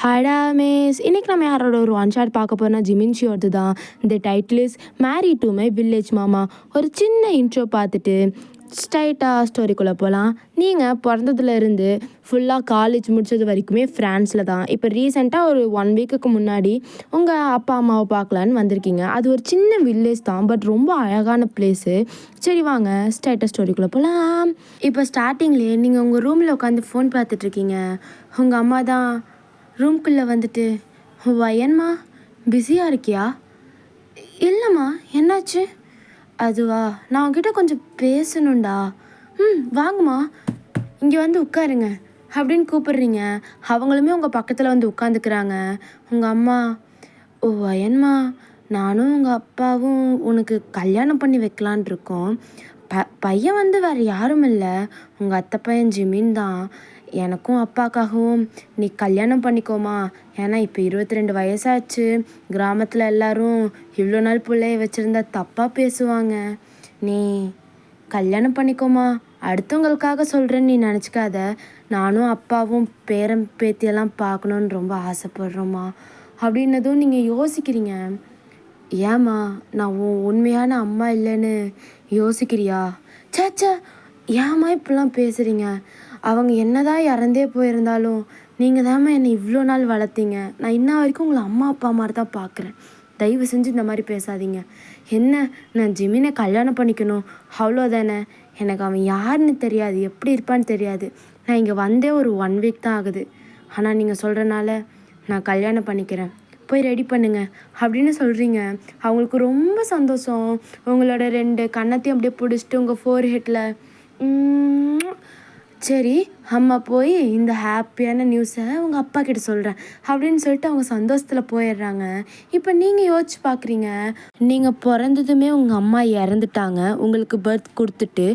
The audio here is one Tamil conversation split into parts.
ஹடா மிஸ்! இன்னைக்கு நம்ம யாரோட ஒரு ஒன் ஷாட் பார்க்க போறோம்னா, ஜிமின்ஷியோடது தான். The title is married to my village மாமா. ஒரு சின்ன இன்ட்ரோ பார்த்துட்டு ஸ்ட்ரைட்டாக ஸ்டோரிக்குள்ளே போகலாம். நீங்கள் பிறந்ததுலேருந்து ஃபுல்லாக காலேஜ் முடித்தது வரைக்குமே ஃப்ரான்ஸில் தான். இப்போ ரீசெண்டாக ஒரு 1 வீக்குக்கு முன்னாடி உங்கள் அப்பா அம்மாவை பார்க்கலான்னு வந்திருக்கீங்க. அது ஒரு சின்ன வில்லேஜ் தான், பட் ரொம்ப அழகான பிளேஸு. சரி வாங்க ஸ்ட்ரைட்டாக ஸ்டோரிக்குள்ளே போகலாம். இப்போ ஸ்டார்டிங்லேயே நீங்கள் உங்கள் ரூமில் உட்காந்து ஃபோன் பார்த்துட்ருக்கீங்க. உங்கள் அம்மா தான் ரூம்குள்ளே வந்துட்டு, வயன்மா பிஸியாக இருக்கியா? இல்லைம்மா, என்னாச்சு? அதுவா, நான் உங்ககிட்ட கொஞ்சம் பேசணுண்டா. வாங்கம்மா, இங்கே வந்து உட்காருங்க அப்படின்னு கூப்பிடுறீங்க. அவங்களுமே உங்கள் பக்கத்தில் வந்து உட்காந்துக்கிறாங்க. உங்கள் அம்மா, ஓ வயன்மா, நானும் உங்கள் அப்பாவும் உனக்கு கல்யாணம் பண்ணி வைக்கலான் இருக்கோம். பையன் வந்து வேறு யாரும் இல்லை, உங்கள் அத்தை பையன் ஜிமின் தான். எனக்கும் அப்பாக்காகவும் நீ கல்யாணம் பண்ணிக்கோமா. ஏன்னா இப்போ 22 வயசாச்சு. கிராமத்தில் எல்லாரும் இவ்வளோ நாள் பிள்ளைய வச்சுருந்தா தப்பாக பேசுவாங்க. நீ கல்யாணம் பண்ணிக்கோமா. அடுத்தவங்களுக்காக சொல்கிறேன்னு நீ நினச்சிக்காத. நானும் அப்பாவும் பேரன் பேத்தியெல்லாம் பார்க்கணுன்னு ரொம்ப ஆசைப்படுறோம்மா அப்படின்னதும் நீங்கள் யோசிக்கிறீங்க. ஏம்மா, நான் உண்மையான அம்மா இல்லைன்னு யோசிக்கிறியா? சேச்சா, ஏம்மா இப்படிலாம் பேசுகிறீங்க? அவங்க என்னதான் இறந்தே போயிருந்தாலும் நீங்கள் தாம்மா என்னை இவ்வளோ நாள் வளர்த்தீங்க. நான் இன்ன வரைக்கும் உங்களை அம்மா அப்பா மாதிரி தான் பார்க்குறேன். தயவு செஞ்சு இந்த மாதிரி பேசாதீங்க. என்ன, நான் ஜிமினை கல்யாணம் பண்ணிக்கணும் அவ்வளோதானே. எனக்கு அவன் யாருன்னு தெரியாது, எப்படி இருப்பான்னு தெரியாது. நான் இங்கே வந்தே ஒரு 1 வீக் தான் ஆகுது. ஆனால் நீங்கள் சொல்கிறனால நான் கல்யாணம் பண்ணிக்கிறேன், போய் ரெடி பண்ணுங்க அப்படின்னு சொல்கிறீங்க. அவங்களுக்கு ரொம்ப சந்தோஷம். உங்களோட 2 கன்னத்தையும் அப்படியே பிடிச்சிட்டு உங்கள் ஃபோர்ஹெட்டில், சரி அம்மா போய் இந்த ஹாப்பியான நியூஸை உங்கள் அப்பா கிட்ட சொல்கிறேன் அப்படின்னு சொல்லிட்டு அவங்க சந்தோஷத்தில் போயிடுறாங்க. இப்போ நீங்கள் யோசிச்சு பார்க்குறீங்க, நீங்கள் பிறந்ததுமே உங்கள் அம்மா இறந்துட்டாங்க. உங்களுக்கு பர்த் கொடுத்துட்டு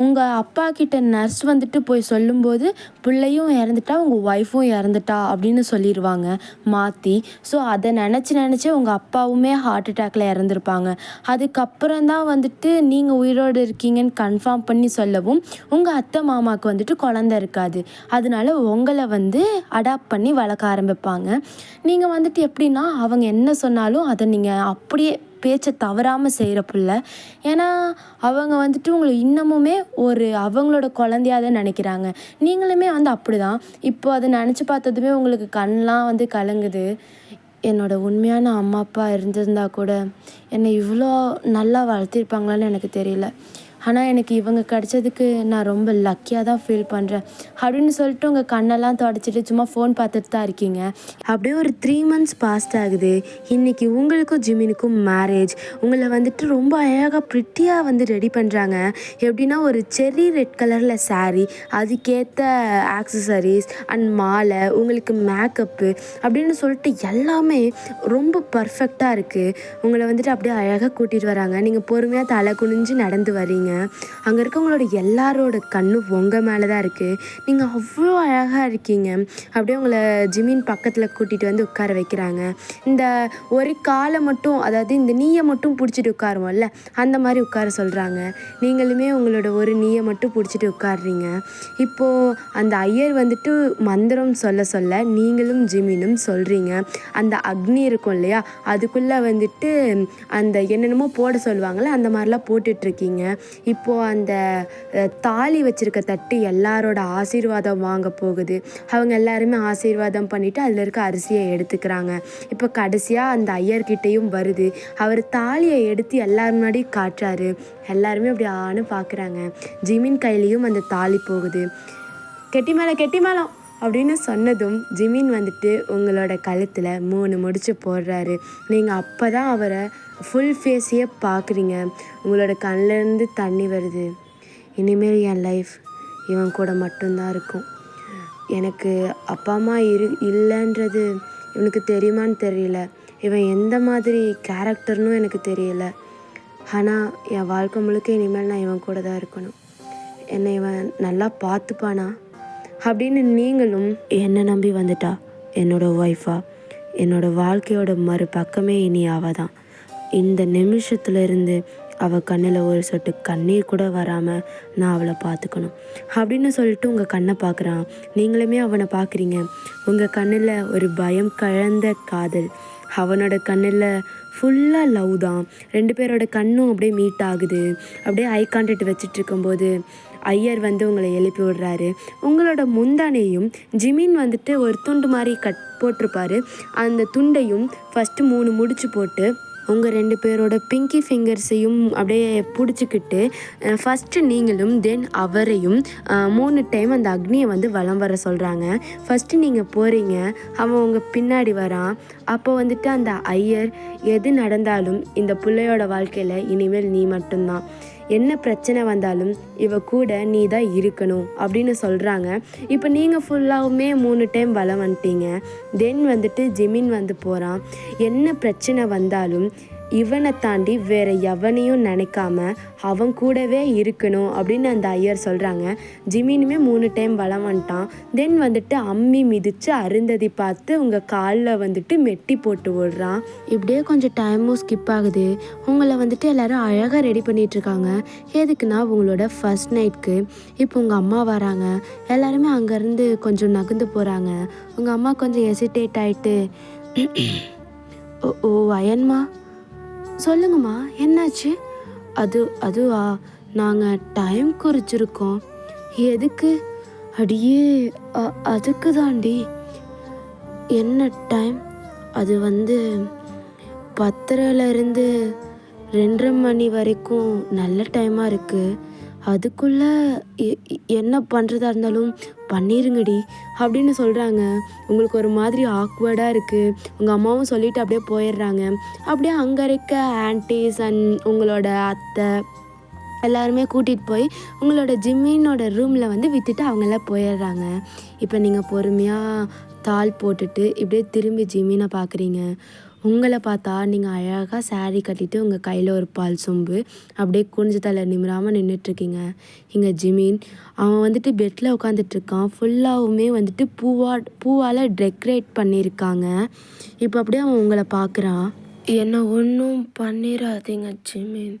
உங்கள் அப்பா கிட்ட நர்ஸ் வந்துட்டு போய் சொல்லும்போது பிள்ளையும் இறந்துட்டா உங்கள் ஒய்ஃபும் இறந்துட்டா அப்படின்னு சொல்லிடுவாங்க மாற்றி. ஸோ அதை நினச்சி உங்கள் அப்பாவுமே ஹார்ட் அட்டாக்ல இறந்துருப்பாங்க. அதுக்கப்புறம் தான் வந்துட்டு நீங்கள் உயிரோடு இருக்கீங்கன்னு கன்ஃபார்ம் பண்ணி சொல்லவும் உங்கள் அத்தை மாமாவுக்கு வந்துட்டு குழந்தை இருக்காது. அதனால உங்களை வந்து அடாப்ட் பண்ணி வளர்க்க ஆரம்பிப்பாங்க. நீங்கள் வந்துட்டு எப்படின்னா, அவங்க என்ன சொன்னாலும் அதை நீங்கள் அப்படியே பேச்சை தவறாமல் செய்கிற பிள்ளை. ஏன்னா அவங்க வந்துட்டு உங்களை இன்னமுமே ஒரு அவங்களோட குழந்தையாக தான் நினைக்கிறாங்க. நீங்களுமே வந்து அப்படி தான். இப்போ அதை நினச்சி பார்த்ததுமே உங்களுக்கு கண்ணெலாம் வந்து கலங்குது. என்னோடய உண்மையான அம்மா அப்பா இருந்திருந்தா கூட என்னை இவ்வளோ நல்லா வளர்த்திருப்பாங்களான்னு எனக்கு தெரியல. ஆனால் எனக்கு இவங்க கிடச்சதுக்கு நான் ரொம்ப லக்கியாக தான் ஃபீல் பண்ணுறேன் அப்படின்னு சொல்லிட்டு உங்கள் கண்ணெல்லாம் தொடச்சிட்டு சும்மா ஃபோன் பார்த்துட்டு தான் இருக்கீங்க. அப்படியே ஒரு 3 months பாஸ்ட் ஆகுது. இன்றைக்கி உங்களுக்கும் ஜிமினுக்கும் மேரேஜ். உங்களை வந்துட்டு ரொம்ப அழகாக ப்ரிட்டியாக வந்து ரெடி பண்ணுறாங்க. எப்படின்னா ஒரு செர்ரி ரெட் கலரில் சாரீ, அதுக்கேற்ற ஆக்சசரிஸ் அண்ட் மாலை, உங்களுக்கு மேக்கப்பு அப்படின்னு சொல்லிட்டு எல்லாமே ரொம்ப பர்ஃபெக்டாக இருக்குது. உங்களை வந்துட்டு அப்படியே அழகாக கூட்டிகிட்டு வராங்க. நீங்கள் பொறுமையாக தலை குனிஞ்சு நடந்து வரீங்க. அங்கே இருக்கவங்களோட எல்லாரோட கண்ணும் உங்கள் மேலே தான் இருக்குது. நீங்கள் அவ்வளோ அழகாக இருக்கீங்க. அப்படியே உங்களை ஜிமின் பக்கத்தில் கூட்டிகிட்டு வந்து உட்கார வைக்கிறாங்க. இந்த ஒரு காலை மட்டும், அதாவது இந்த நீயை மட்டும் பிடிச்சிட்டு உட்காருவோம்ல, அந்த மாதிரி உட்கார சொல்கிறாங்க. நீங்களுமே உங்களோட ஒரு நீயை மட்டும் பிடிச்சிட்டு உட்காடுறீங்க. இப்போது அந்த ஐயர் வந்துட்டு மந்திரம் சொல்ல நீங்களும் ஜிமினும் சொல்கிறீங்க. அந்த அக்னி இருக்கும் இல்லையா, அதுக்குள்ளே வந்துட்டு அந்த என்னென்னமோ போட சொல்லுவாங்கள்ல, அந்த மாதிரிலாம் போட்டுட்ருக்கீங்க. இப்போது அந்த தாலி வச்சுருக்க தட்டு எல்லாரோட ஆசீர்வாதம் வாங்க போகுது. அவங்க எல்லாருமே ஆசீர்வாதம் பண்ணிவிட்டு அதில் இருக்க அரிசியை எடுத்துக்கிறாங்க. இப்போ கடைசியாக அந்த ஐயர்கிட்டையும் வருது. அவர் தாலியை எடுத்து எல்லார் முன்னாடியும் காட்டுறாரு. எல்லாருமே அப்படி ஆன்னு பார்க்குறாங்க. ஜிமின் கையிலையும் அந்த தாலி போகுது. கெட்டி மேளம் அப்படின்னு சொன்னதும் ஜிமின் வந்துட்டு உங்களோட கழுத்தில் 3 முடிச்சு போடுறாரு. நீங்கள் அப்போ தான் அவரை ஃபுல் ஃபேஸையே பார்க்குறீங்க. உங்களோட கண்ணிலேருந்து தண்ணி வருது. இனிமேல் என் லைஃப் இவன் கூட மட்டும்தான் இருக்கும். எனக்கு அப்பா அம்மா இல்லைன்றது இவனுக்கு தெரியுமான்னு தெரியல. இவன் எந்த மாதிரி கேரக்டர்னும் எனக்கு தெரியல. ஆனால் என் வாழ்க்கை முழுக்க இனிமேல் நான் இவன் கூட தான் இருக்கணும். என்னை இவன் நல்லா பார்த்துப்பானா அப்படின்னு நீங்களும் என்னை நம்பி வந்துட்டா என்னோடய ஒய்ஃபாக. என்னோடய வாழ்க்கையோட மறு பக்கமே இனி அவ தான். இந்த நிமிஷத்துலேருந்து அவள் கண்ணில் ஒரு சொட்டு கண்ணீர் கூட வராமல் நான் அவளை பார்த்துக்கணும் அப்படின்னு சொல்லிட்டு உங்கள் கண்ணை பார்க்குறான். நீங்களுமே அவனை பார்க்குறீங்க. உங்கள் கண்ணில் ஒரு பயம் கலந்த காதல், அவனோட கண்ணில் ஃபுல்லாக லவ் தான். 2 பேரோட கண்ணும் அப்படியே மீட் ஆகுது. அப்படியே ஐ கான்டாக்ட் வச்சுட்டு இருக்கும்போது ஐயர் வந்து உங்களை எழுப்பி விடுறாரு. உங்களோட முந்தானையும் ஜிமின் வந்துட்டு ஒரு துண்டு மாதிரி போட்டிருப்பாரு. அந்த துண்டையும் ஃபஸ்ட்டு 3 முடிச்சு போட்டு உங்கள் 2 பேரோட பிங்கி ஃபிங்கர்ஸையும் அப்படியே பிடிச்சிக்கிட்டு ஃபஸ்ட்டு நீங்களும் தென் அவரையும் 3 டைம் அந்த அக்னியை வந்து வலம் வர சொல்கிறாங்க. ஃபஸ்ட்டு நீங்கள் போகிறீங்க, அவன் உங்கள் பின்னாடி வரான். அப்போ வந்துட்டு அந்த ஐயர் எது நடந்தாலும் இந்த பிள்ளையோட வாழ்க்கையில் இனிமேல் நீ மட்டும்தான், என்ன பிரச்சனை வந்தாலும் இவ கூட நீ தான் இருக்கணும் அப்படின்னு சொல்கிறாங்க. இப்போ நீங்கள் ஃபுல்லாகவுமே 3 டைம் வலம் வந்துட்டீங்க. தென் வந்துட்டு ஜிமின் வந்து போகிறான். என்ன பிரச்சனை வந்தாலும் இவனை தாண்டி வேற எவனையும் நினைக்காம அவன் கூடவே இருக்கணும் அப்படின்னு அந்த ஐயர் சொல்கிறாங்க. ஜிமினுமே 3 டைம் வலம் வந்துட்டான். தென் வந்துட்டு அம்மி மிதித்து அருந்ததி பார்த்து உங்கள் காலில் வந்துட்டு மெட்டி போட்டு விடுறான். இப்படியே கொஞ்சம் டைமும் ஸ்கிப் ஆகுது. உங்களை வந்துட்டு எல்லோரும் அழகாக ரெடி பண்ணிகிட்ருக்காங்க. எதுக்குன்னா உங்களோட ஃபர்ஸ்ட் நைட்க்கு. இப்போ உங்கள் அம்மா வராங்க. எல்லாருமே அங்கேருந்து கொஞ்சம் நகர்ந்து போகிறாங்க. உங்கள் அம்மா கொஞ்சம் ஹெசிடேட் ஆகிட்டு, ஓ அயன்மா சொல்லுங்கம்மா என்னாச்சு? அதுவா, நாங்கள் டைம் குறிச்சிருக்கோம். எதுக்கு? அடியே அதுக்கு தாண்டி. என்ன டைம்? அது வந்து 10:30லேருந்து 2:30 மணி வரைக்கும் நல்ல டைமாக இருக்குது. அதுக்குள்ளே என்ன பண்ணுறதா இருந்தாலும் பண்ணிருங்கடி அப்படின்னு சொல்கிறாங்க. உங்களுக்கு ஒரு மாதிரி ஆக்வர்டாக இருக்குது. உங்கள் அம்மாவும் சொல்லிவிட்டு அப்படியே போயிடுறாங்க. அப்படியே அங்கே இருக்க ஆன்டிஸ் அண்ட் உங்களோட அத்தை எல்லாருமே கூட்டிகிட்டு போய் உங்களோட ஜிம்மினோட ரூமில் வந்து விட்டுட்டு அவங்கெல்லாம் போயிடுறாங்க. இப்போ நீங்கள் பொறுமையாக தாள் போட்டுட்டு இப்படியே திரும்பி ஜிம்மினை பார்க்குறீங்க. உங்களை பார்த்தா நீங்கள் அழகாக சாரீ கட்டிட்டு உங்கள் கையில் ஒரு பால் சொம்பு அப்படியே குனிஞ்சு தலை நிமிராமல் நின்றுட்டுருக்கீங்க. இங்கே ஜிமின் அவன் வந்துட்டு பெட்டில் உட்காந்துட்ருக்கான். ஃபுல்லாகவுமே வந்துட்டு பூவால் டெக்கரேட் பண்ணியிருக்காங்க. இப்போ அப்படியே அவன் உங்களை பார்க்குறான். என்னை ஒன்றும் பண்ணிடாதீங்க ஜிமின்,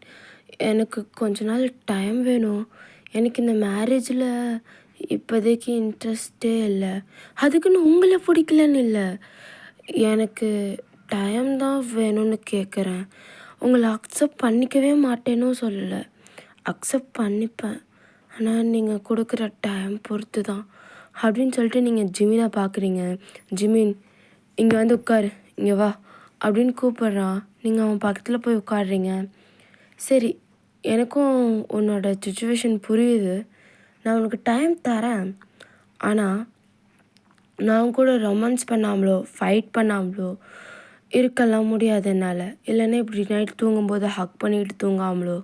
எனக்கு கொஞ்ச நாள் டைம் வேணும். எனக்கு இந்த மேரேஜில் இப்போதைக்கு இன்ட்ரெஸ்டே இல்லை. அதுக்குன்னு உங்களை பிடிக்கலன்னு இல்லை, எனக்கு டைம் தான் வேணும்னு கேட்குறேன். உங்களை அக்செப்ட் பண்ணிக்கவே மாட்டேன்னு சொல்லலை, அக்செப்ட் பண்ணிப்பேன். ஆனால் நீங்கள் கொடுக்குற டைம் பொறுத்து தான் அப்படின்னு சொல்லிட்டு நீங்கள் ஜிமினை பார்க்குறீங்க. ஜிமின் இங்கே வந்து உட்காரு, இங்கே வா அப்படின்னு கூப்பிட்றான். நீங்கள் அவன் பக்கத்தில் போய் உட்காடுறீங்க. சரி, எனக்கும் உன்னோட சுச்சுவேஷன் புரியுது. நான் உனக்கு டைம் தரேன். ஆனால் நான் கூட ரொமான்ஸ் பண்ணாமலோ ஃபைட் பண்ணாமலோ இருக்கலாம் முடியாது என்னால். இல்லைன்னா இப்படி நைட் தூங்கும்போது ஹக் பண்ணிட்டு தூங்காமலோ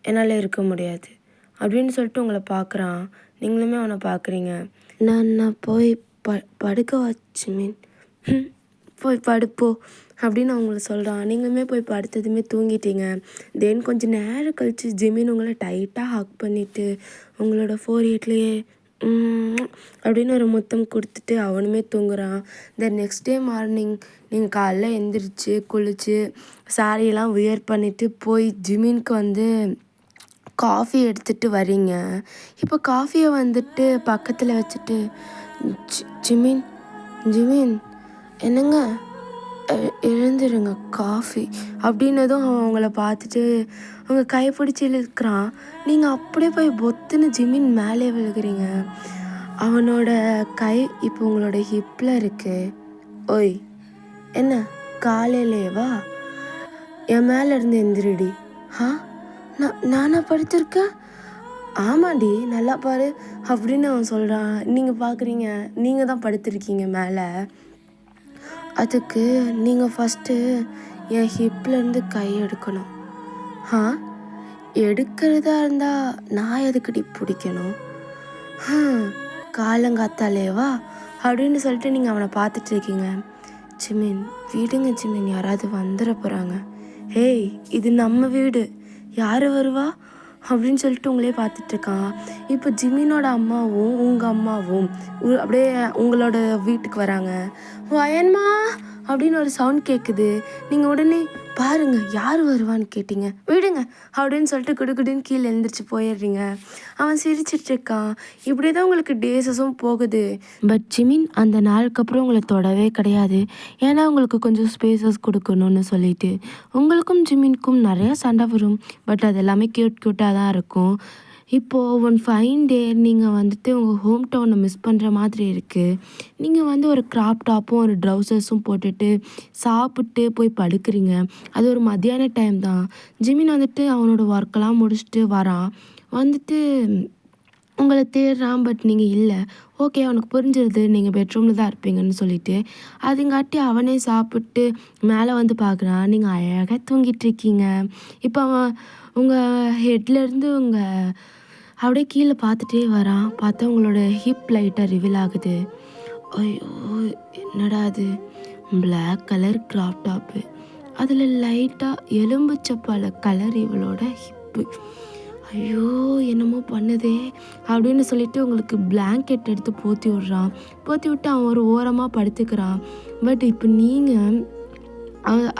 என்னால் இருக்க முடியாது அப்படின்னு சொல்லிட்டு உங்களை பார்க்குறான். நீங்களுமே அவனை பார்க்குறீங்க. நான் போய் படுக்க வச்சு போய் படுப்போ அப்படின்னு அவங்கள சொல்கிறான். நீங்களுமே போய் படுத்ததுமே தூங்கிட்டீங்க. தென் கொஞ்சம் நேரம் கழித்து ஜிமின் உங்களை டைட்டாக ஹக் பண்ணிவிட்டு உங்களோட 4 அப்படின்னு ஒரு முத்தம் கொடுத்துட்டு அவனுமே தூங்குறான். தென் நெக்ஸ்ட் டே மார்னிங் நீங்கள் காலைல எழுந்திரிச்சு குளித்து சாரியெல்லாம் வியர் பண்ணிவிட்டு போய் ஜிமினுக்கு வந்து காஃபி எடுத்துகிட்டு வரீங்க. இப்போ காஃபியை வந்துட்டு பக்கத்தில் வச்சுட்டு, ஜிமின் ஜிமின் என்னங்க எழுந்துருங்க காஃபி அப்படின்னதும் அவன் அவங்கள பார்த்துட்டு அவங்க கைப்பிடிச்சி இழுக்கிறான். நீங்கள் அப்படியே போய் பொத்துன்னு ஜிமின் மேலே விழுகிறீங்க. அவனோட கை இப்போ உங்களோட ஹிப்பில் இருக்கு. ஓய் என்ன காலையிலேவா? என் மேலே இருந்து எந்திரிடி. நானா படுத்திருக்கேன்? ஆமாடி நல்லா பாரு அப்படின்னு அவன் சொல்கிறான். நீங்கள் பார்க்குறீங்க, நீங்கள் தான் படுத்திருக்கீங்க மேலே. அதுக்கு நீங்கள் ஃபஸ்ட்டு என் ஹிப்லேருந்து கை எடுக்கணும். எடுக்கிறதா இருந்தால் நான் எதுக்கடி பிடிக்கணும்? காலங்காத்தாலேவா அப்படின்னு சொல்லிட்டு நீங்கள் அவனை பார்த்துட்டு இருக்கீங்க. ஜிமின் விடுங்க ஜிமின், யாராவது வந்துட போகிறாங்க. ஏய் இது நம்ம வீடு, யார் வருவா அப்படின்னு சொல்லிட்டு உங்களே பார்த்துட்ருக்கான். இப்போ ஜிமினோட அம்மாவும் உங்கள் அம்மாவும் அப்படியே உங்களோட வீட்டுக்கு வராங்க. அயன்மா அப்படின்னு ஒரு சவுண்ட் கேட்குது. நீங்கள் உடனே பாருங்க யார் வருவான்னு கேட்டிங்க, விடுங்க அப்படின்னு சொல்லிட்டு குடுகுடுன்னு கீழே எழுந்திரிச்சு போயிடுறீங்க. அவன் சிரிச்சிட்டு இருக்கான். இப்படியே தான் உங்களுக்கு டேஸஸும் போகுது. பட் ஜிமின் அந்த நாளுக்கு அப்புறம் உங்களை தொடவே கிடையாது. ஏன்னா உங்களுக்கு கொஞ்சம் ஸ்பேசஸ் கொடுக்கணும்னு சொல்லிட்டு. உங்களுக்கும் ஜிமினுக்கும் நிறையா சண்டை வரும். பட் அது எல்லாமே க்யூட்டாக தான் இருக்கும். இப்போது ஒன் ஃபைன் டே நீங்கள் வந்துட்டு உங்கள் ஹோம் டவுனை மிஸ் பண்ணுற மாதிரி இருக்குது. நீங்கள் வந்து ஒரு கிராப் டாப்பும் ஒரு ட்ரௌசர்ஸும் போட்டுட்டு சாப்பிட்டு போய் படுக்கிறீங்க. அது ஒரு மத்தியான டைம் தான். ஜிமின் வந்துட்டு அவனோட ஒர்க்கெல்லாம் முடிச்சுட்டு வரான். வந்துட்டு உங்களை தேடுறான். பட் நீங்கள் இல்லை. ஓகே, அவனுக்கு புரிஞ்சிருது நீங்கள் பெட்ரூமில் தான் இருப்பீங்கன்னு சொல்லிட்டு. அதுங்காட்டி அவனே சாப்பிட்டு மேலே வந்து பார்க்குறான். நீங்கள் அழகாக தூங்கிட்டு இருக்கீங்க. இப்போ அவன் உங்கள் ஹெட்லேருந்து அப்படியே கீழே பார்த்துட்டே வரான். பார்த்தா உங்களோட ஹிப் லைட்டாக ரிவீல் ஆகுது. ஐயோ, என்னடா அது? பிளாக் கலர் கிராப் டாப்பு, அதில் லைட்டாக எலும்புச்சப்பழ கலர் இவளோட ஹிப்பு. ஐயோ, என்னமோ பண்ணுதே அப்படின்னு சொல்லிட்டு உங்களுக்கு பிளாங்கெட் எடுத்து போற்றி விட்றான். போற்றி விட்டு அவன் ஒரு ஓரமாக படுத்துக்கிறான். பட் இப்போ நீங்கள்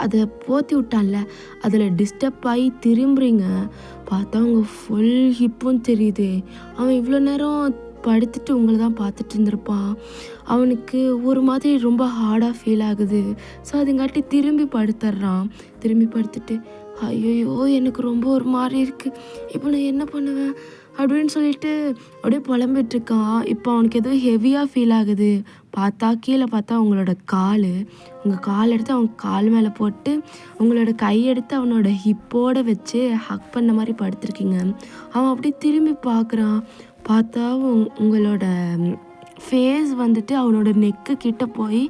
அதை போற்றி விட்டான்ல, அதில் டிஸ்டர்ப் ஆகி திரும்புறீங்க. பார்த்தா அவங்க ஃபுல் ஹிப்பும் தெரியுது. அவன் இவ்வளோ நேரம் படுத்துட்டு உங்களை தான் பார்த்துட்டு இருந்திருப்பான். அவனுக்கு ஒரு மாதிரி ரொம்ப ஹார்டாக ஃபீல் ஆகுது. ஸோ அதுங்காட்டி திரும்பி படுத்துட்றான். திரும்பி படுத்துட்டு ஐயோ எனக்கு ரொம்ப ஒரு மாதிரி இருக்குது, இப்போ நான் என்ன பண்ணுவேன் அப்படின்னு சொல்லிட்டு அப்படியே புலம்பிட்டுருக்கான். இப்போ அவனுக்கு எதுவும் ஹெவியாக ஃபீல் ஆகுது. பார்த்தா கீழே பார்த்தா உங்களோட உங்கள் கால் எடுத்து அவன் கால் மேலே போட்டு உங்களோட கையெடுத்து அவனோட ஹிப்போடு வச்சு ஹக் பண்ண மாதிரி படுத்துருக்கீங்க. அவன் அப்படியே திரும்பி பார்க்குறான். பார்த்தா உங்களோட ஃபேஸ் வந்துட்டு அவனோட நெக்கு கிட்ட போய்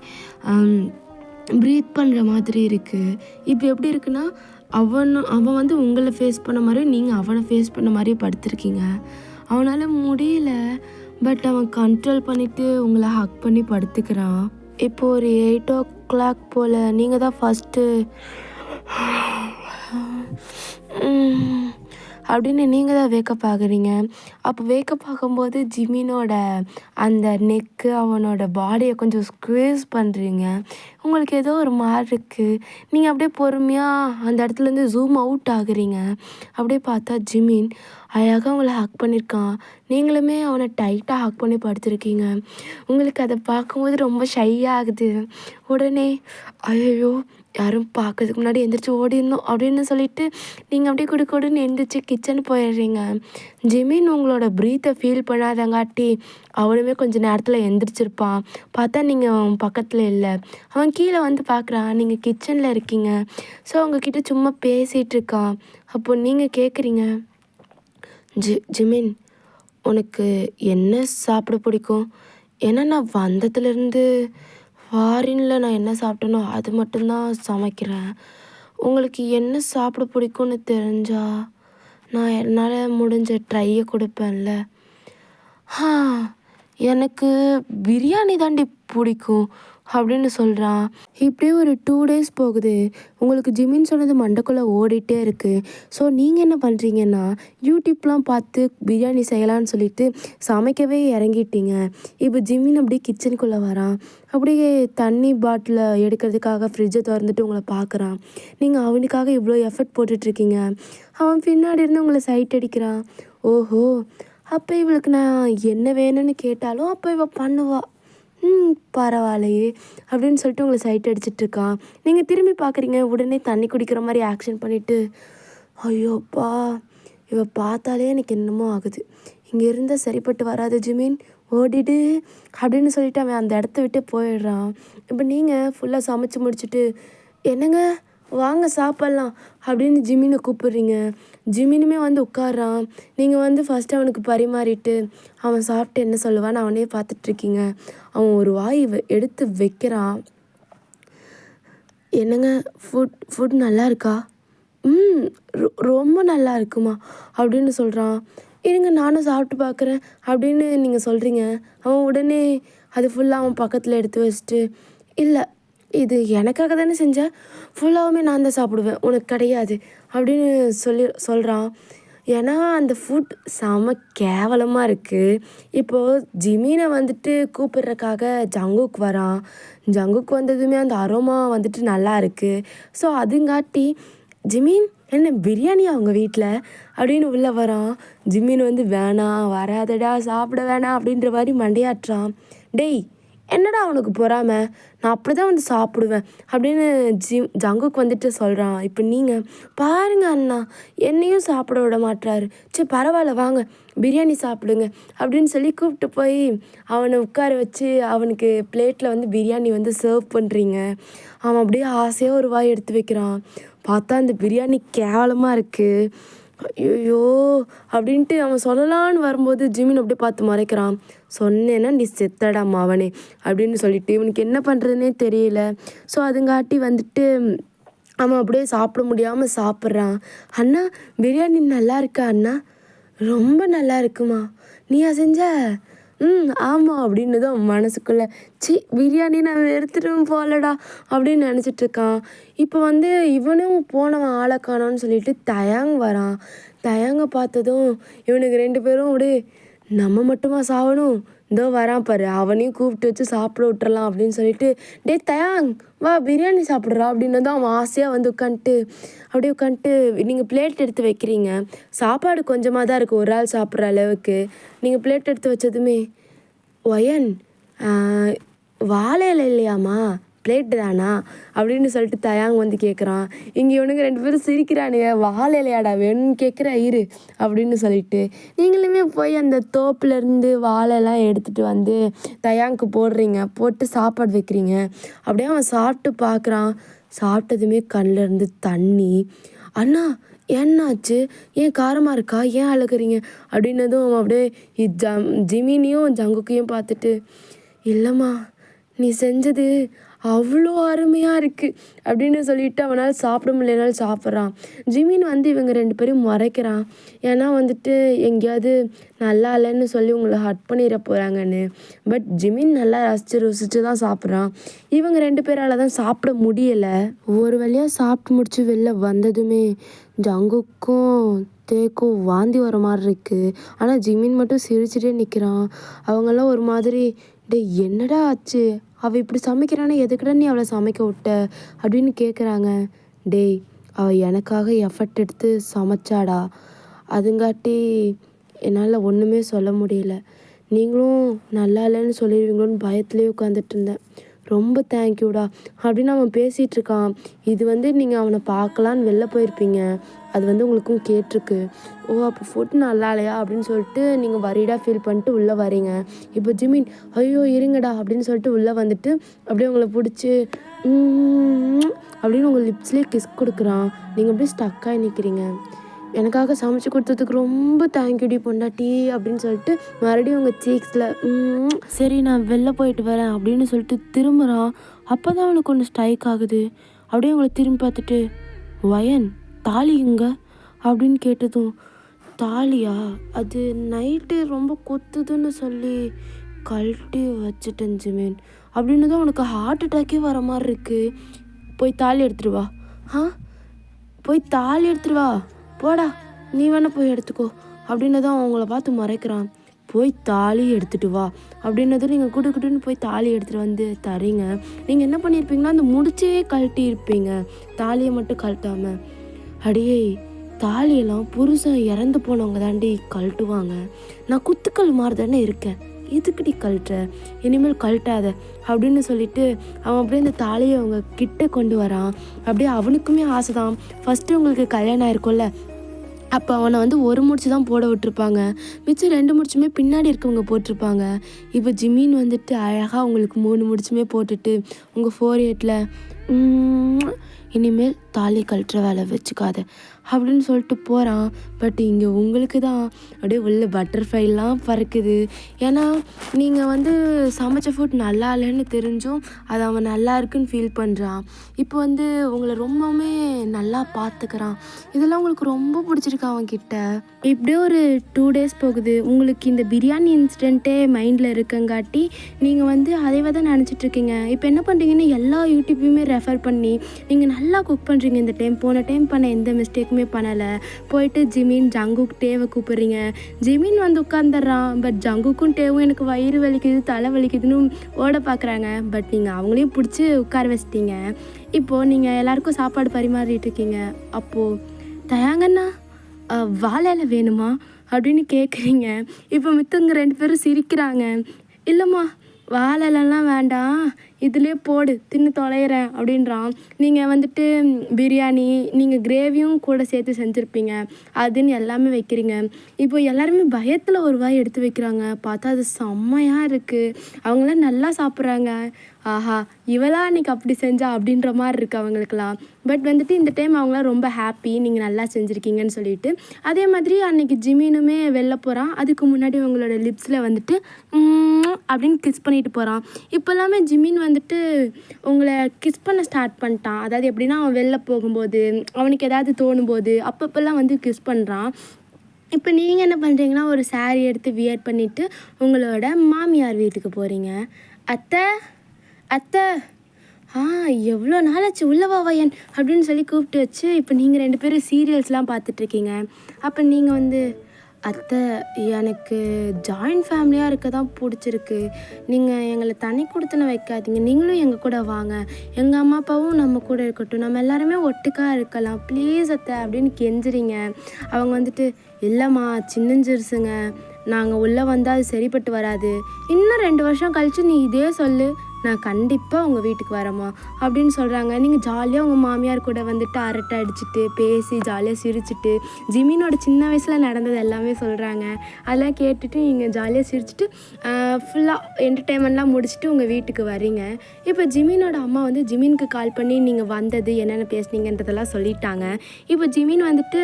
ப்ரீத் பண்ணுற மாதிரி இருக்குது. இப்போ எப்படி இருக்குன்னா, அவன் வந்து உங்களை ஃபேஸ் பண்ண மாதிரியும் நீங்கள் அவனை ஃபேஸ் பண்ண மாதிரியும் படுத்திருக்கீங்க. அவனால் முடியல. பட் அவன் கண்ட்ரோல் பண்ணிவிட்டு உங்களை ஹக் பண்ணி படுத்துக்கிறான். இப்போது ஒரு 8 o'clock போல் நீங்கள் தான் ஃபஸ்ட்டு அப்படின்னு நீங்கள் தான் வேக்கப் ஆகுறீங்க. அப்போ வேக்கப் ஆகும்போது ஜிமினோட அந்த நெக்கு அவனோட பாடியை கொஞ்சம் ஸ்க்வீஸ் பண்ணுறீங்க. உங்களுக்கு ஏதோ ஒரு மாதிரி இருக்குது. நீங்கள் அப்படியே பொறுமையாக அந்த இடத்துலேருந்து ஜூம் அவுட் ஆகுறீங்க. அப்படியே பார்த்தா ஜிமின் அழகாக உங்களை ஹக் பண்ணியிருக்கான். நீங்களுமே அவனை டைட்டாக ஹக் பண்ணி படுத்திருக்கீங்க. உங்களுக்கு அதை பார்க்கும்போது ரொம்ப ஷை ஆகுது. உடனே ஐயோ யாரும் பார்க்கறதுக்கு முன்னாடி எந்திரிச்சு ஓடிடணும் அப்படின்னு சொல்லிட்டு நீங்கள் அப்படியே குடுன்னு எந்திரிச்சு கிச்சன் போயிடுறீங்க. ஜிமின் உங்களோட ப்ரீத்தை ஃபீல் பண்ணாதங்காட்டி அவனுமே கொஞ்சம் நேரத்தில் எந்திரிச்சிருப்பான். பார்த்தா நீங்கள் அவன் பக்கத்தில் இல்லை. அவன் கீழே வந்து பார்க்குறான், நீங்கள் கிச்சனில் இருக்கீங்க. ஸோ அவங்கக்கிட்ட சும்மா பேசிகிட்டு இருக்கான். அப்போது நீங்கள் கேட்குறீங்க, ஜிமின் உனக்கு என்ன சாப்பிட பிடிக்கும்? ஏன்னா நான் வந்ததுலேருந்து ஃபாரினில் நான் என்ன சாப்பிட்டேனோ அது மட்டும்தான் சமைக்கிறேன். உங்களுக்கு என்ன சாப்பிட பிடிக்கும்னு தெரிஞ்சா நான் என்னால் முடிஞ்ச ட்ரையை கொடுப்பேன்ல. எனக்கு பிரியாணி தாண்டி பிடிக்கும் அப்படின்னு சொல்கிறான். இப்படியே ஒரு 2 days போகுது. உங்களுக்கு ஜிமின் சொன்னது மண்டைக்குள்ளே ஓடிட்டே இருக்குது. ஸோ நீங்கள் என்ன பண்ணுறீங்கன்னா, யூடியூப்லாம் பார்த்து பிரியாணி செய்யலான்னு சொல்லிட்டு சமைக்கவே இறங்கிட்டீங்க. இப்போ ஜிமின் அப்படியே கிச்சனுக்குள்ளே வரான். அப்படியே தண்ணி பாட்டில் எடுக்கிறதுக்காக ஃப்ரிட்ஜை திறந்துட்டு உங்களை பார்க்குறான். நீங்கள் அவனுக்காக இவ்வளோ எஃபர்ட் போட்டுட்ருக்கீங்க. அவன் பின்னாடி இருந்து உங்களை சைட் அடிக்கிறான். ஓஹோ, அப்போ இவளுக்கு நான் என்ன வேணும்னு கேட்டாலும் அப்போ இவள் பண்ணுவா. பரவாயில்லையே அப்படின்னு சொல்லிட்டு உங்களை சைட் அடிச்சிட்ருக்கான். நீங்கள் திரும்பி பார்க்குறீங்க. உடனே தண்ணி குடிக்கிற மாதிரி ஆக்ஷன் பண்ணிவிட்டு ஐயோப்பா இவள் பார்த்தாலே எனக்கு என்னமோ ஆகுது, இங்கே இருந்தால் சரிப்பட்டு வராது ஜிமின், ஓடிடு அப்படின்னு சொல்லிட்டு அவன் அந்த இடத்த விட்டு போயிடுறான். இப்போ நீங்கள் ஃபுல்லாக சமைச்சு முடிச்சுட்டு என்னங்க வாங்க சாப்பிட்லாம் அப்படின்னு ஜிமினை கூப்பிட்றீங்க. ஜிமினுமே வந்து உட்கார்றான். நீங்கள் வந்து ஃபஸ்ட்டு அவனுக்கு பரிமாறிட்டு அவன் சாப்பிட்டு என்ன சொல்லுவான்னு அவனே பார்த்துட்ருக்கீங்க. அவன் ஒரு வாய் எடுத்து வைக்கிறான். என்னங்க ஃபுட் நல்லா இருக்கா? ரொம்ப நல்லா இருக்குமா அப்படின்னு சொல்கிறான். இருங்க நானும் சாப்பிட்டு பார்க்குறேன் அப்படின்னு நீங்கள் சொல்கிறீங்க. அவன் உடனே அது ஃபுல்லாக அவன் பக்கத்தில் எடுத்து வச்சுட்டு இல்லை இது எனக்காக தானே செஞ்சேன், ஃபுல்லாகவுமே நான் தான் சாப்பிடுவேன், உனக்கு கிடையாது அப்படின்னு சொல்கிறான். ஏன்னா அந்த ஃபுட் செம கேவலமாக இருக்குது. இப்போது ஜிமீனை வந்துட்டு கூப்பிட்றக்காக ஜங்குக் வரான். ஜங்குக் வந்ததுமே அந்த அரோமா வந்துட்டு நல்லா இருக்குது. ஸோ அதுங்காட்டி ஜிமீன் என்ன பிரியாணியா அவங்க வீட்டில் அப்படின்னு உள்ளே வரான். ஜிமீன் வந்து வேணாம் வராதடா சாப்பிட வேணாம் அப்படின்ற மாதிரி மண்டையாட்டுறான். டேய் என்னடா அவனுக்கு பொறாம, நான் அப்படி தான் வந்து சாப்பிடுவேன் அப்படின்னு ஜங்குக்கு வந்துட்டு சொல்கிறான். இப்போ நீங்கள் பாருங்க அண்ணா என்னையும் சாப்பிட விட மாட்டாரு. சரி பரவாயில்ல வாங்க பிரியாணி சாப்பிடுங்க அப்படின்னு சொல்லி கூப்பிட்டு போய் அவனை உட்கார வச்சு அவனுக்கு பிளேட்டில் வந்து பிரியாணி வந்து சர்வ் பண்ணுறீங்க. அவன் அப்படியே ஆசையாக ஒரு வாய் எடுத்து வைக்கிறான். பார்த்தா அந்த பிரியாணி கேவலமாக இருக்குது. ஐயோ அப்படின்ட்டு அவன் சொல்லலான்னு வரும்போது ஜிமின் அப்படியே பார்த்து மறைக்கிறான். சொன்னேன்னா நீ செத்தடா அவனே அப்படின்னு சொல்லிட்டு இவனுக்கு என்ன பண்ணுறதுனே தெரியல. ஸோ அதுங்காட்டி வந்துட்டு அவன் அப்படியே சாப்பிட முடியாமல் சாப்பிட்றான். அண்ணா பிரியாணி நல்லா இருக்கா அண்ணா? ரொம்ப நல்லா இருக்குமா? நீயா செஞ்ச? ஆமாம் அப்படின்னு தான் மனசுக்குள்ளே பிரியாணி நான் எடுத்துகிட்டு போகலடா அப்படின்னு நினச்சிட்ருக்கான். இப்போ வந்து இவனும் போனவன் ஆளை காணோன்னு சொல்லிட்டு தயாங் வரான். தயாங்க பார்த்ததும் இவனுக்கு 2 பேரும் அப்படியே நம்ம மட்டுமா சாவணும், இதோ வரான் பாரு அவனையும் கூப்பிட்டு வச்சு சாப்பிட விட்டுறலாம் அப்படின்னு சொல்லிட்டு டே தயாங் வா பிரியாணி சாப்பிட்றா அப்படின்னு தான் அவன் ஆசையாக வந்து அப்படியே உட்காந்துட்டு நீங்கள் பிளேட் எடுத்து வைக்கிறீங்க. சாப்பாடு கொஞ்சமாக தான் இருக்குது ஒரு ஆள் சாப்பிட்ற அளவுக்கு. நீங்கள் பிளேட் எடுத்து வச்சதுமே ஒயன் வாழை இலை இல்லையாம்மா பிளேட்டு தானா அப்படின்னு சொல்லிட்டு தயாங் வந்து கேட்குறான். இங்கே இவனுங்க 2 பேரும் சிரிக்கிறானுங்க. வாழை இலையாடா வேணும்னு கேட்குற இரு அப்படின்னு சொல்லிட்டு நீங்களுமே போய் அந்த தோப்புலேருந்து வாழைலாம் எடுத்துகிட்டு வந்து தயாங்க்கு போடுறீங்க. போட்டு சாப்பாடு வைக்கிறீங்க. அப்படியே அவன் சாப்பிட்டு பார்க்குறான். சாப்பிட்டதுமே கண்ணிலேருந்து தண்ணி. அண்ணா என்னாச்சு, ஏன் காரமாக இருக்கா, ஏன் அழுகுறீங்க அப்படின்னதும் அவன் அப்படியே ஜிமினியும் ஜங்குக்கையும் பார்த்துட்டு இல்லைம்மா நீ செஞ்சது அவ்வளோ அருமையாக இருக்குது அப்படின்னு சொல்லிட்டு அவனால் சாப்பிட முடியலனாலும் சாப்பிட்றான். ஜிமின் வந்து இவங்க 2 பேரும் முறைக்கிறான். ஏன்னா வந்துட்டு எங்கேயாவது நல்லா இல்லைன்னு சொல்லி உங்களை ஹட் பண்ணிட போகிறாங்கன்னு. பட் ஜிமின் நல்லா ருசித்து தான் சாப்பிட்றான். இவங்க 2 பேரால் தான் சாப்பிட முடியலை. ஒரு வழியாக சாப்பிட்டு முடிச்சு வெளில வந்ததுமே ஜங்குக்கும் தேக்கும் வாந்தி வர மாதிரி இருக்குது. ஆனால் ஜிமின் மட்டும் சிரிச்சுட்டே நிற்கிறான். அவங்கெல்லாம் ஒரு மாதிரி டே என்னடா ஆச்சு, அவள் இப்படி சமைக்கிறானே எதுக்குடா நீ அவளை சமைக்க விட்ட அப்படின்னு கேட்குறாங்க. டேய் அவள் எனக்காக எஃபர்ட் எடுத்து சமைச்சாடா, அதுங்காட்டி என்னால் ஒன்றுமே சொல்ல முடியல. நீங்களும் நல்லா இல்லைன்னு சொல்லிடுவீங்களோன்னு பயத்துலேயே உட்காந்துட்டு இருந்தேன். ரொம்ப தேங்க்யூடா அப்படின்னு அவன் பேசிகிட்டு இருக்கான். இது வந்து நீங்கள் அவனை பார்க்கலான்னு வெளில போயிருப்பீங்க. அது வந்து உங்களுக்கும் கேட்டிருக்கு. ஓ அப்போ ஃபுட் நல்லா இல்லையா அப்படின்னு சொல்லிட்டு நீங்கள் வரிடாக ஃபீல் பண்ணிட்டு உள்ளே வரீங்க. இப்போ ஜிமின் ஐயோ இருங்கடா அப்படின்னு சொல்லிட்டு உள்ளே வந்துட்டு அப்படியே உங்களை பிடிச்சி அப்படின்னு உங்கள் லிப்ஸ்லேயே கிஸ் கொடுக்குறான். நீங்கள் அப்படியே ஸ்டக்காகி நிற்கிறீங்க. எனக்காக சமைச்சு கொடுத்ததுக்கு ரொம்ப தேங்க்யூடி பொண்டாட்டி அப்படின்னு சொல்லிட்டு மறுபடியும் உங்கள் சீக்ஸில் சரி நான் வெளில போயிட்டு வரேன் அப்படின்னு சொல்லிட்டு திரும்புகிறான். அப்போ தான் அவனுக்கு ஒன்று ஸ்ட்ரைக் ஆகுது. அப்படியே உங்களை திரும்பி பார்த்துட்டு வயன் தாலி எங்க அப்படின்னு கேட்டதும் தாலியா அது நைட்டு ரொம்ப கொத்துதுன்னு சொல்லி கழட்டி வச்சுட்டேன் ஜிமின் அப்படின்னு தான் உனக்கு ஹார்ட் அட்டாக்கே வர மாதிரி இருக்குது. போய் தாலி எடுத்துட்டு வா. போய் தாலி எடுத்துட்டு வா போடா, நீ வேணா போய் எடுத்துக்கோ அப்படின்னு தான் அவங்கள பார்த்து மறைக்கிறான். போய் தாலி எடுத்துகிட்டு வா அப்படின்னதும் நீங்கள் குடுன்னு போய் தாலி எடுத்துகிட்டு வந்து தரீங்க. நீங்கள் என்ன பண்ணியிருப்பீங்கன்னா அந்த முடிச்சே கழட்டி இருப்பீங்க, தாலியை மட்டும் கழட்டாமல். அடியே தாலியெல்லாம் புருஷன் இறந்து போனவங்க தாண்டி கழட்டுவாங்க. நான் குத்துக்கள் மாதிரி தானே இருக்கேன், எதுக்குடி கழட்டுற, இனிமேல் கழட்டாத அப்படின்னு சொல்லிட்டு அவன் அப்படியே அந்த தாலியை அவங்க கிட்ட கொண்டு வரான். அப்படியே அவனுக்குமே ஆசை தான். ஃபஸ்ட்டு உங்களுக்கு கல்யாணம் ஆயிருக்கும்ல, அப்போ அவனை வந்து ஒரு முடிச்சு தான் போட விட்டுருப்பாங்க, மிச்சம் 2 முடிச்சுமே பின்னாடி இருக்கவங்க போட்டிருப்பாங்க. இப்போ ஜிமின் வந்துட்டு அழகாக உங்களுக்கு 3 முடிச்சுமே போட்டுட்டு உங்கள் 4/8 இனிமேல் தாலி கழட்டுற வேலை வச்சுக்காத அப்படின்னு சொல்லிட்டு போகிறான். பட் இங்கே உங்களுக்கு தான் அப்படியே உள்ள பட்டர்ஃப்ளைலாம் பறக்குது. ஏன்னா நீங்கள் வந்து சமைச்ச ஃபுட் நல்லா இல்லைன்னு தெரிஞ்சும் அது அவன் நல்லா இருக்குன்னு ஃபீல் பண்ணுறான். இப்போ வந்து உங்களை ரொம்பவுமே நல்லா பார்த்துக்கிறான். இதெல்லாம் உங்களுக்கு ரொம்ப பிடிச்சிருக்கு அவன்கிட்ட. இப்படியே ஒரு 2 days போகுது. உங்களுக்கு இந்த பிரியாணி இன்சிடெண்ட்டே மைண்டில் இருக்கங்காட்டி நீங்கள் வந்து அதைவே தான் நினச்சிட்ருக்கீங்க. இப்போ என்ன பண்ணுறீங்கன்னா எல்லா யூடியூப்பையுமே ரெஃபர் பண்ணி நீங்கள் நல்லா குக் பண்ணுறீங்க இந்த டைம், போன டைம் பண்ண எந்த மிஸ்டேக்குமே பண்ணலை. போயிட்டு ஜிமின் ஜங்குக் டேவை கூப்பிட்றீங்க. ஜிமின் வந்து உட்காந்துடுறான். பட் ஜங்குக்கும் டேவும் எனக்கு வயிறு வலிக்குது தலை வலிக்குதுன்னு ஓட பார்க்குறாங்க. பட் நீங்கள் அவங்களையும் பிடிச்சி உட்கார வச்சிட்டீங்க. இப்போது நீங்கள் எல்லாேருக்கும் சாப்பாடு பரிமாறிட்டு இருக்கீங்க. அப்போது தயாங்கண்ணா வாழை இலை வேணுமா அப்படின்னு கேட்குறீங்க. இப்போ மித்தவங்க 2 பேரும் சிரிக்கிறாங்க. இல்லைம்மா வாழை இலைலாம் வேண்டாம், இதுலேயே போடு தின்னு தொலைகிறேன் அப்படின்றான். நீங்கள் வந்துட்டு பிரியாணி நீங்கள் கிரேவியும் கூட சேர்த்து செஞ்சுருப்பீங்க, அதுன்னு எல்லாமே வைக்கிறீங்க. இப்போ எல்லாருமே பயத்தில் ஒரு வாய் எடுத்து வைக்கிறாங்க. பார்த்தா அது செம்மையாக இருக்குது. அவங்களாம் நல்லா சாப்பிட்றாங்க. ஆஹா இவளா அன்றைக்கி அப்படி செஞ்சா அப்படின்ற மாதிரி இருக்குது அவங்களுக்குலாம். பட் வந்துட்டு இந்த டைம் அவங்களாம் ரொம்ப ஹாப்பி நீங்கள் நல்லா செஞ்சுருக்கீங்கன்னு சொல்லிட்டு. அதே மாதிரி அன்றைக்கி ஜிமினுமே வெளில போகிறான். அதுக்கு முன்னாடி அவங்களோட லிப்ஸில் வந்துட்டு அப்படின்னு கிஸ் பண்ணிட்டு போகிறான். இப்போ எல்லாமே ஜிமின் வந்துட்டு உங்களை கிஸ் பண்ண ஸ்டார்ட் பண்ணிட்டான். அதாவது எப்படின்னா அவன் வெளில போகும்போது அவனுக்கு ஏதாவது தோணும்போது அப்பப்போல்லாம் வந்து கிஸ் பண்ணுறான். இப்போ நீங்கள் என்ன பண்ணுறீங்கன்னா ஒரு சாரீ எடுத்து வியர் பண்ணிவிட்டு உங்களோட மாமியார் வீட்டுக்கு போகிறீங்க. அத்தை அத்தை எவ்வளோ நாளாச்சு உள்ளவா வயன் அப்படின்னு சொல்லி கூப்பிட்டு வச்சு இப்போ நீங்கள் 2 பேரும் சீரியல்ஸ்லாம் பார்த்துட்ருக்கீங்க. அப்போ நீங்கள் வந்து அத்தை எனக்கு ஜாயிண்ட் ஃபேமிலியாக இருக்க தான் பிடிச்சிருக்கு, நீங்கள் எங்களை தனி கொடுத்தன வைக்காதீங்க, நீங்களும் எங்கள் கூட வாங்க, எங்கள் அம்மா அப்பாவும் நம்ம கூட இருக்கட்டும், நம்ம எல்லாருமே ஒட்டுக்காக இருக்கலாம் ப்ளீஸ் அத்தை அப்படின்னு கெஞ்சுறீங்க. அவங்க வந்துட்டு இல்லைம்மா சின்னஞ்சிருசுங்க, நாங்கள் உள்ளே வந்தால் அது சரிப்பட்டு வராது, இன்னும் 2 வருஷம் கழித்து நீ இதே சொல்லு, நான் கண்டிப்பாக உங்கள் வீட்டுக்கு வரேம்மா அப்படின்னு சொல்கிறாங்க. நீங்கள் ஜாலியாக உங்கள் மாமியார் கூட வந்துட்டு அரட்டை அடிச்சுட்டு பேசி ஜாலியாக சிரிச்சுட்டு ஜிமினோட சின்ன வயசில் நடந்தது எல்லாமே சொல்கிறாங்க. அதெல்லாம் கேட்டுட்டு நீங்கள் ஜாலியாக சிரிச்சுட்டு ஃபுல்லாக என்டர்டெயின்மெண்ட்லாம் முடிச்சுட்டு உங்கள் வீட்டுக்கு வரீங்க. இப்போ ஜிமினோட அம்மா வந்து ஜிமினுக்கு கால் பண்ணி நீங்கள் வந்தது என்னென்ன பேசுனீங்கன்றதெல்லாம் சொல்லிட்டாங்க. இப்போ ஜிமின் வந்துட்டு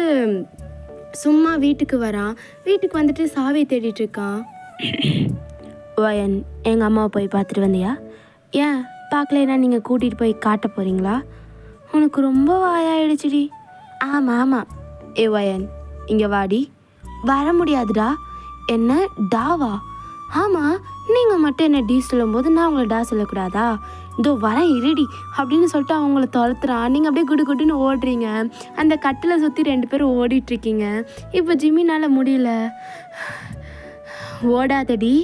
சும்மா வீட்டுக்கு வரான். வீட்டுக்கு வந்துட்டு சாவி தேடிட்டுருக்கான். வயன் எங்கள் அம்மாவை போய் பார்த்துட்டு வந்தியா? ஏன் பார்க்கலைன்னா நீங்கள் கூட்டிகிட்டு போய் காட்ட போகிறீங்களா? உனக்கு ரொம்ப வாயாயிடுச்சுடி. ஆமாம் வயன் இங்கே வாடி. வர முடியாதுடா. என்ன டாவா? ஆமாம் நீங்கள் மட்டும் என்ன டி சொல்லும்போது நான் உங்களை டா சொல்லக்கூடாதா? இதோ வரேன் இருடி அப்படின்னு சொல்லிட்டு அவங்கள துரத்துறான். நீங்கள் அப்படியே குடு குடுன்னு ஓடுறீங்க. அந்த கட்டில் சுற்றி 2 பேரும் ஓடிட்டுருக்கீங்க. இப்போ ஜிமினால் முடியல. ஓடாதடி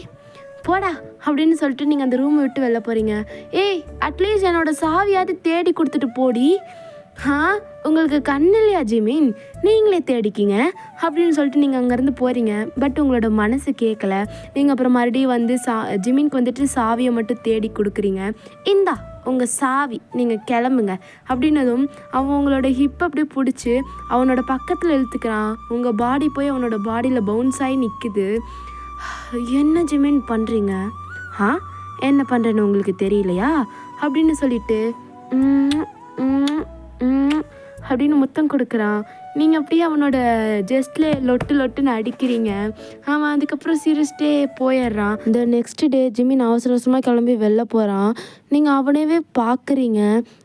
போடா அப்படின்னு சொல்லிட்டு நீங்கள் அந்த ரூமை விட்டு வெளில போகிறீங்க. ஏய் அட்லீஸ்ட் என்னோடய சாவியாவது தேடி கொடுத்துட்டு போடி. உங்களுக்கு கண் இல்லையா ஜிமின், நீங்களே தேடிக்கிங்க அப்படின்னு சொல்லிட்டு நீங்கள் அங்கேருந்து போகிறீங்க. பட் உங்களோட மனசு கேட்கல. நீங்கள் அப்புறம் மறுபடியும் வந்து ஜிமின்க்கு வந்துட்டு சாவியை மட்டும் தேடி கொடுக்குறீங்க. இந்தா உங்கள் சாவி, நீங்கள் கிளம்புங்க அப்படின்னதும் அவன் உங்களோட ஹிப் அப்படியே பிடிச்சி அவனோட பக்கத்தில் இழுத்துக்கிறான். உங்கள் பாடி போய் அவனோட பாடியில் பவுன்ஸ் ஆகி நிற்குது. என்ன ஜிமின் பண்ணுறீங்க? என்ன பண்ணுறேன்னு உங்களுக்கு தெரியலையா அப்படின்னு சொல்லிட்டு அப்படின்னு முத்தம் கொடுக்குறான். நீங்கள் அப்படியே அவனோட ஜஸ்ட்லே லொட்டுன்னு அடிக்கிறீங்க. அவன் அதுக்கப்புறம் சிரிச்சிட்டே போயிடுறான். இந்த நெக்ஸ்ட் டே ஜிமின் அவசரமாக கிளம்பி வெளில போகிறான். நீங்கள் அவனவே பார்க்குறீங்க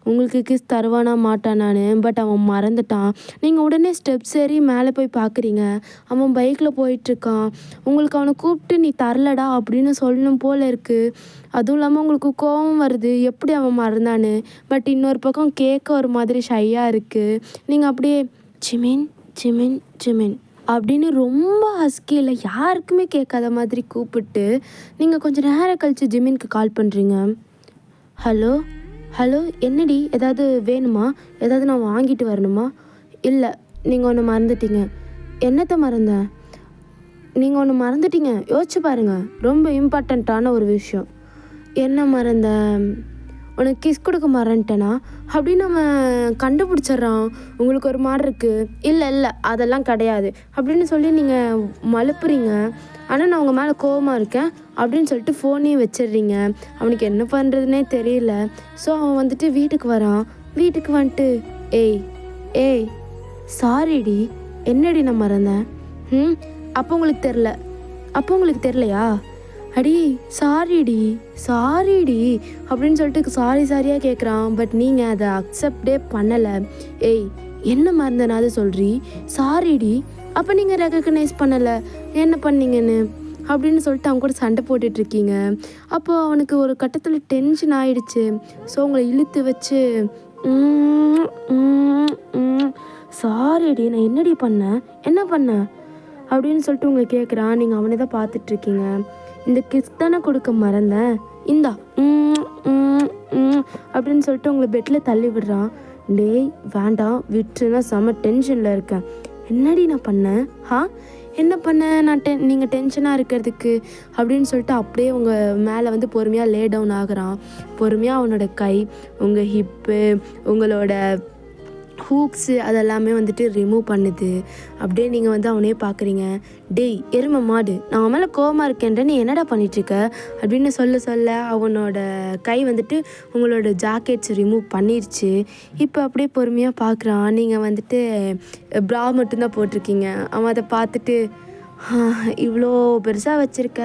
உங்களுக்கு கிஸ் தருவானா மாட்டானான்னு. பட் அவன் மறந்துட்டான். நீங்கள் உடனே ஸ்டெப்ஸ் ஏறி மேலே போய் பார்க்குறீங்க. அவன் பைக்கில் போயிட்டுருக்கான். உங்களுக்கு அவனை கூப்பிட்டு நீ தரலடா அப்படின்னு சொல்லணும் போல் இருக்குது. அதுவும் இல்லாமல் உங்களுக்கு கோபம் வருது எப்படி அவன் மறந்தான்னு. பட் இன்னொரு பக்கம் கேட்க ஒரு மாதிரி ஷையாக இருக்குது. நீங்கள் அப்படியே ஜிமின் ஜிமின் ஜிமின் அப்படின்னு ரொம்ப ஹஸ்கியில் யாருக்குமே கேட்காத மாதிரி கூப்பிட்டு நீங்கள் கொஞ்சம் நேரம் கழித்து ஜிமின்க்கு கால் பண்ணுறீங்க. ஹலோ ஹலோ என்னடி ஏதாவது வேணுமா? ஏதாவது நான் வாங்கிட்டு வரணுமா? இல்லை நீங்கள் ஒன்று மறந்துட்டீங்க. என்னத்தை மறந்தேன்? நீங்கள் ஒன்று மறந்துட்டீங்க, யோசிச்சு பாருங்கள். ரொம்ப இம்பார்ட்டண்ட்டான ஒரு விஷயம். என்ன மறந்தேன்? உனக்கு கிஸ் கொடுக்க மறந்துட்டேனா அப்படின்னு அவன் கண்டுபிடிச்சிட்றான். உங்களுக்கு ஒரு மாதிரி இருக்குது. இல்லை அதெல்லாம் கிடையாது அப்படின்னு சொல்லி நீங்கள் மழுப்புறீங்க. ஆனால் நான் உங்கள் மேலே கோவமாக இருக்கேன் அப்படின்னு சொல்லிட்டு ஃபோனையும் வச்சிடுறீங்க. அவனுக்கு என்ன பண்ணுறதுனே தெரியல. ஸோ அவன் வந்துட்டு வீட்டுக்கு வரான். வீட்டுக்கு வந்துட்டு ஏய் சாரிடி, என்னடி நான் மறந்தேன்? அப்போ உங்களுக்கு தெரிலையா? அடி சாரிடி அப்படின்னு சொல்லிட்டு சாரியாக கேட்குறான். பட் நீங்கள் அதை அக்செப்டே பண்ணலை. என்ன மறந்தனாவது சொல்கிறீ? சாரிடி. அப்போ நீங்கள் ரெகக்னைஸ் பண்ணலை என்ன பண்ணீங்கன்னு? அப்படின்னு சொல்லிட்டு அவங்க கூட சண்டை போட்டுட்ருக்கீங்க. அப்போது அவனுக்கு ஒரு கட்டத்தில் டென்ஷன் ஆகிடுச்சு. ஸோ உங்களை இழுத்து வச்சு சாரிடி நான் என்னடி பண்ணேன், என்ன பண்ணேன் அப்படின்னு சொல்லிட்டு உங்களை கேட்குறான். நீங்கள் அவனை தான் பார்த்துட்ருக்கீங்க. இந்த கிஸ் தானே கொடுக்க மறந்தேன், இந்தா அப்படின்னு சொல்லிட்டு உங்களை பெட்டில் தள்ளி விடுறான். டேய் வேண்டாம் விட்டுருன்னா செம்ம டென்ஷனில் இருக்கேன். என்னடி நான் பண்ணேன், என்ன பண்ணேன் நான் நீங்கள் டென்ஷனாக இருக்கிறதுக்கு அப்படின்னு சொல்லிட்டு அப்படியே உங்கள் மேலே வந்து பொறுமையாக லே டவுன் ஆகுறான். பொறுமையாக அவனோட கை, உங்கள் ஹிப்பு, உங்களோட ஹூக்ஸு அதெல்லாமே வந்துட்டு ரிமூவ் பண்ணுது. அப்படியே நீங்கள் வந்து அவனே பார்க்குறீங்க. டேய் எருமை மாடு, நான் அவன் மேலே கோவமாக இருக்கேன்ற நீ என்னடா பண்ணிகிட்ருக்க அப்படின்னு சொல்ல அவனோட கை வந்துட்டு உங்களோட ஜாக்கெட்ஸ் ரிமூவ் பண்ணிருச்சு. இப்போ அப்படியே பொறுமையாக பார்க்குறான். நீங்கள் வந்துட்டு ப்ரா மட்டும்தான் போட்டிருக்கீங்க. அவன் அதை பார்த்துட்டு இவ்வளோ பெருசாக வச்சுருக்க,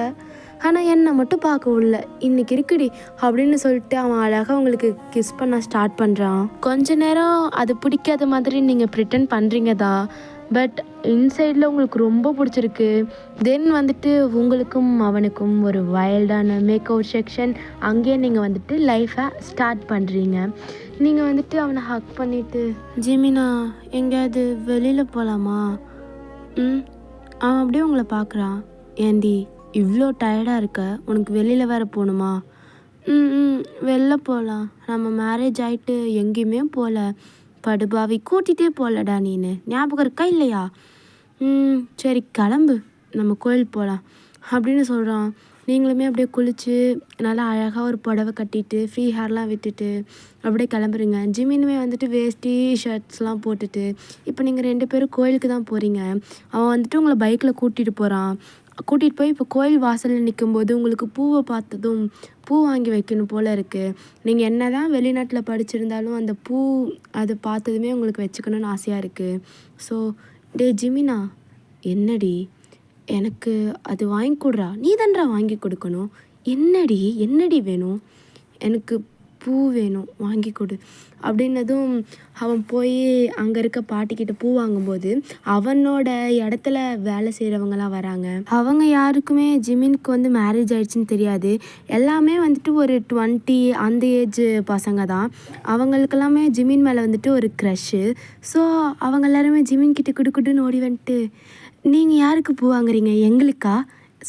ஆனால் என்னை மட்டும் பார்க்க உள்ள இன்றைக்கி இருக்குடி அப்படின்னு சொல்லிட்டு அவன் அழகாக உங்களுக்கு கிஸ் பண்ண ஸ்டார்ட் பண்ணுறான். கொஞ்ச நேரம் அது பிடிக்காத மாதிரி நீங்கள் ப்ரிட்டன் பண்ணுறீங்க தான், பட் இன்சைடில் உங்களுக்கு ரொம்ப பிடிச்சிருக்கு. தென் வந்துட்டு உங்களுக்கும் அவனுக்கும் ஒரு வைல்டான மேக் அவுட் செக்ஷன், அங்கேயே நீங்கள் வந்துட்டு லைஃப்பை ஸ்டார்ட் பண்ணுறீங்க. நீங்கள் வந்துட்டு அவனை ஹக் பண்ணிவிட்டு, ஜிமினா எங்கேயாவது வெளியில் போகலாமா? அவன் அப்படியே உங்களை பார்க்குறான். ஏண்டி இவ்வளோ டயர்டாக இருக்க, உனக்கு வெளியில் வேறு போகணுமா? வெளில போகலாம், நம்ம மேரேஜ் ஆகிட்டு எங்கேயுமே போகல, படுபாவி கூட்டிகிட்டே போகலடா நீனு, ஞாபகம் இருக்கா இல்லையா? சரி கிளம்பு, நம்ம கோயில் போகலாம் அப்படின்னு சொல்கிறான். நீங்களுமே அப்படியே குளித்து நல்லா அழகாக ஒரு புடவை கட்டிட்டு ஃப்ரீ ஹேர்லாம் விட்டுட்டு அப்படியே கிளம்புறீங்க. ஜிமினுமே வந்துட்டு வேஷ்டி ஷர்ட்ஸ்லாம் போட்டுட்டு இப்போ நீங்கள் 2 பேரும் கோயிலுக்கு தான் போகிறீங்க. அவன் வந்துட்டு உங்களை பைக்கில் கூட்டிகிட்டு போகிறான். கூட்டிகிட்டு போய் இப்போ கோயில் வாசலில் நிற்கும்போது உங்களுக்கு பூவை பார்த்ததும் பூ வாங்கி வைக்கணும் போல் இருக்குது. நீங்கள் என்ன தான் வெளிநாட்டில் படிச்சிருந்தாலும் அந்த பூ அது பார்த்ததுமே உங்களுக்கு வச்சுக்கணுன்னு ஆசையாக இருக்குது. ஸோ டே ஜிமினா, என்னடி எனக்கு அது வாங்கி கொடுறா, நீ தான்டா வாங்கி கொடுக்கணும். என்னடி வேணும், எனக்கு பூ வேணும் வாங்கி கொடு அப்படின்னதும் அவன் போய் அங்கே இருக்க பாட்டிக்கிட்ட பூ வாங்கும்போது அவனோட இடத்துல வேலை செய்கிறவங்களாம் வராங்க. அவங்க யாருக்குமே ஜிமினுக்கு வந்து மேரேஜ் ஆயிடுச்சுன்னு தெரியாது. எல்லாமே வந்துட்டு ஒரு 20 அந்த ஏஜ் பசங்க தான். அவங்களுக்கெல்லாமே ஜிமின் மேலே வந்துட்டு ஒரு க்ரஷ்ஷு. ஸோ அவங்க எல்லாருமே ஜிமின் கிட்ட குடுன்னு ஓடி வந்துட்டு, நீங்கள் யாருக்கு பூ வாங்குறீங்க, எங்களுக்கா,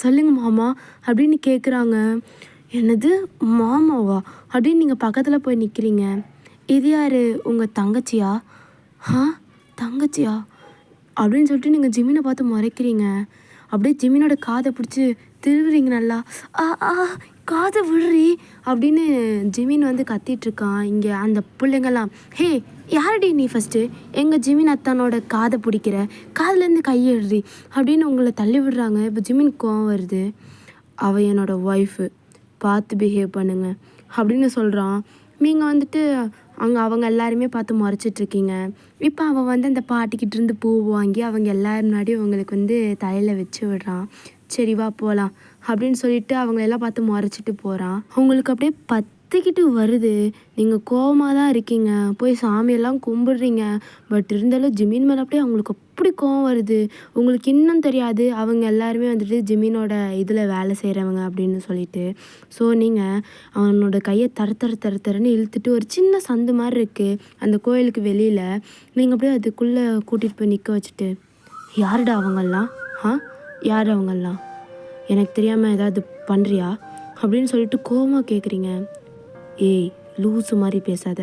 சொல்லுங்கள் மாமா அப்படின்னு கேட்குறாங்க. என்னது மாமாவா அப்படின்னு நீங்கள் பக்கத்தில் போய் நிற்கிறீங்க. இது யார், உங்கள் தங்கச்சியா? தங்கச்சியா அப்படின்னு சொல்லிட்டு நீங்கள் ஜிமினை பார்த்து முறைக்கிறீங்க. அப்படியே ஜிமினோட காதை பிடிச்சி திருவுறீங்க நல்லா. காதை விடுறி அப்படின்னு ஜிமின் வந்து கத்திகிட்ருக்கான். இங்கே அந்த பிள்ளைங்கள்லாம், ஹே யாரடி நீ ஃபஸ்ட்டு எங்கள் ஜிமின் அத்தானோட காதை பிடிக்கிற, காதுலேருந்து கையெடுறி அப்படின்னு உங்களை தள்ளி விடுறாங்க. இப்போ ஜிமின் கோவம் வருது. அவள் என்னோட ஒய்ஃபு, பார்த்து பிஹேவ் பண்ணுங்க அப்படின்னு சொல்கிறான். நீங்கள் வந்துட்டு அங்கே அவங்க எல்லாருமே பார்த்து முறைச்சிட்ருக்கீங்க. இப்போ அவன் வந்து அந்த பாட்டிக்கிட்டேருந்து பூ வாங்கி அவங்க எல்லாரும் முன்னாடியும் அவங்களுக்கு வந்து தலையில் வச்சு விடுறான். சரி வா போகலாம் அப்படின்னு சொல்லிட்டு அவங்களெல்லாம் பார்த்து முறைச்சிட்டு போகிறான். அவங்களுக்கு அப்படியே பற்றிக்கிட்டு வருது. நீங்கள் கோவமாக தான் இருக்கீங்க, போய் சாமியெல்லாம் கும்பிடுறீங்க. பட் இருந்தாலும் ஜிமின் மேலே அப்படியே அவங்களுக்கு அப்படி கோவம் வருது. உங்களுக்கு இன்னும் தெரியாது அவங்க எல்லாருமே வந்துட்டு ஜிமினோட இதில் வேலை செய்கிறவங்க அப்படின்னு சொல்லிட்டு. ஸோ நீங்கள் அவனோட கையை தரன்னு இழுத்துட்டு ஒரு சின்ன சந்து மாதிரி இருக்குது அந்த கோயிலுக்கு வெளியில். நீங்கள் அப்படியே அதுக்குள்ளே கூட்டிகிட்டு போய் நிற்க வச்சுட்டு, யாருடா அவங்கெல்லாம், யார் அவங்கெல்லாம், எனக்கு தெரியாமல் ஏதாவது பண்ணுறியா அப்படின்னு சொல்லிட்டு கோவமாக கேட்குறீங்க. ஏய் லூஸு மாதிரி பேசாத,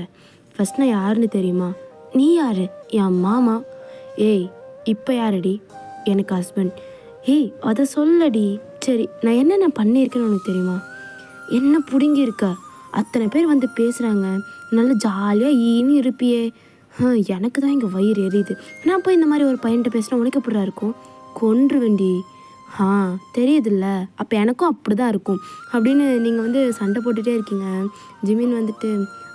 ஃபஸ்ட் நான் யாருன்னு தெரியுமா? நீ யார்? என் மாமா. ஏய் இப்போ யாரடி? எனக்கு ஹஸ்பண்ட். ஏய் அதை சொல்லடி. சரி நான் என்னென்ன பண்ணியிருக்கேன்னு உனக்கு தெரியுமா? என்ன பிடுங்கியிருக்க, அத்தனை பேர் வந்து பேசுகிறாங்க, நல்லா ஜாலியாக ஈன்னு இருப்பியே. எனக்கு தான் இங்கே வயிறு எரியுது. நான் போய் இந்த மாதிரி ஒரு பையன்கிட்ட பேசினா உனக்கு எப்படா இருக்கும்? கொன்று வேண்டி. தெரியுதுல்ல, அப்போ எனக்கும் அப்படி தான் இருக்கும் அப்படின்னு நீங்கள் வந்து சண்டை போட்டுகிட்டே இருக்கீங்க. ஜிமின் வந்துட்டு,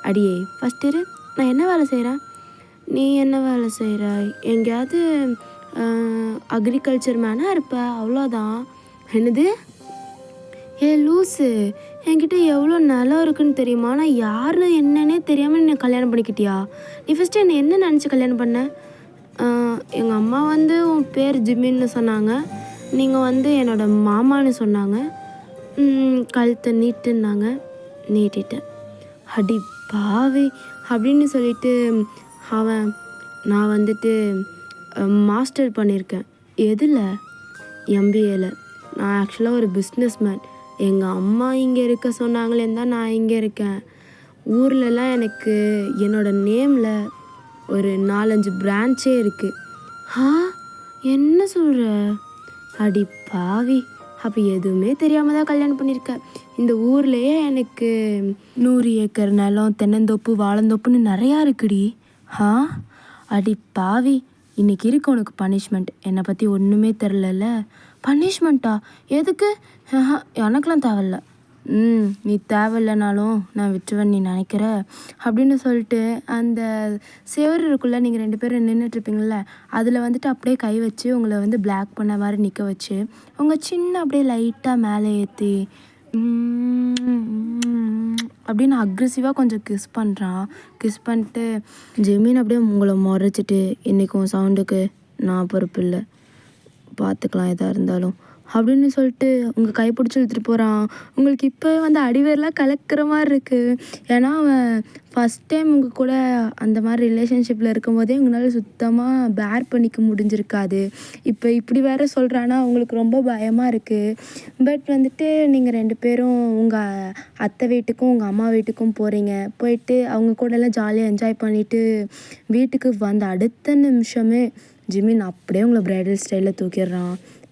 அடியே ஃபஸ்ட் இரு, நான் என்ன வேலை செய்கிறேன், நீ என்ன வேலை செய்கிற, எங்கேயாவது அக்ரிகல்ச்சர் மேனாக இருப்ப, அவ்வளோதான். என்னது, லூஸு, என்கிட்ட எவ்வளோ நிலம் இருக்குன்னு தெரியுமா, நான் யாருன்னு என்னன்னே தெரியாமல் நீ கல்யாணம் பண்ணிக்கிட்டியா? நீ ஃபஸ்ட்டு என்னை என்ன நினச்சி கல்யாணம் பண்ண? எங்கள் அம்மா வந்து உன் பேர் ஜிமின்னு சொன்னாங்க, நீங்கள் வந்து என்னோட மாமான்னு சொன்னாங்க. கழுத்தை நீட்டுன்னாங்க, நீட்டிட்டேன். அடி பாவி அப்படின்னு சொல்லிட்டு அவன் நான் வந்துட்டு மாஸ்டர் பண்ணியிருக்கேன். எதில்? எம்பிஏல. நான் ஆக்சுவலாக ஒரு பிஸ்னஸ் மேன். எங்கள் அம்மா இங்கே இருக்க சொன்னாங்களேன்னு தான் நான் இங்கே இருக்கேன். ஊர்லலாம் எனக்கு என்னோடய நேமில் ஒரு 4-5 பிரான்ச்சே இருக்குது. என்ன சொல்கிற? அடி பாவி, அப்போ எதுவுமே தெரியாமல் தான் கல்யாணம் பண்ணியிருக்கேன். இந்த ஊர்லேயே எனக்கு 100 ஏக்கர் நிலம், தென்னந்தோப்பு, வாழந்தோப்புன்னு நிறையா இருக்குடி. அடி பாவி, இன்றைக்கி இருக்கு உனக்கு பனிஷ்மெண்ட். என்னை பற்றி ஒன்றுமே தெரிலல. பனிஷ்மெண்ட்டா? எதுக்கு? எனக்கெலாம் தேவையில்ல. நீ தேவையில்லைனாலும் நான் விட்டுருவேன் நீ நினைக்கிற அப்படின்னு சொல்லிட்டு அந்த செவரு இருக்குள்ளே நீங்கள் 2 பேரும் நின்றுட்டுருப்பீங்கள, அதில் வந்துட்டு அப்படியே கை வச்சு உங்களை வந்து பிளாக் பண்ண மாதிரி நிற்க வச்சு உங்கள் சின்ன அப்படியே லைட்டாக மேலே ஏற்றி அப்படின்னு அக்ரெசிவாக கொஞ்சம் கிஸ் பண்ணுறான். கிஸ் பண்ணிட்டு ஜெமீன் அப்படியே உங்களை முறைச்சிட்டு, இன்றைக்கும் சவுண்டுக்கு நான் பொறுப்பு இல்லை, பார்த்துக்கலாம் எதாக இருந்தாலும் அப்படின்னு சொல்லிட்டு உங்கள் கைப்பிடிச்சி இழுத்துட்டு போகிறான். உங்களுக்கு இப்போ வந்து அடிவேர்லாம் கலக்கிற மாதிரி இருக்குது. ஏன்னா அவன் ஃபஸ்ட் டைம் உங்கள் கூட அந்த மாதிரி ரிலேஷன்ஷிப்பில் இருக்கும்போதே உங்களால் சுத்தமாக பேர் பண்ணிக்க முடிஞ்சிருக்காது. இப்போ இப்படி வேறு சொல்கிறான்னா உங்களுக்கு ரொம்ப பயமாக இருக்குது. பட் வந்துட்டு நீங்கள் 2 பேரும் உங்கள் அத்தை வீட்டுக்கும் உங்கள் அம்மா வீட்டுக்கும் போகிறீங்க. போயிட்டு அவங்க கூடலாம் ஜாலியாக என்ஜாய் பண்ணிவிட்டு வீட்டுக்கு வந்த அடுத்த நிமிஷமே ஜிமின் அப்படியே உங்களை ப்ரைடல் ஸ்டைலில்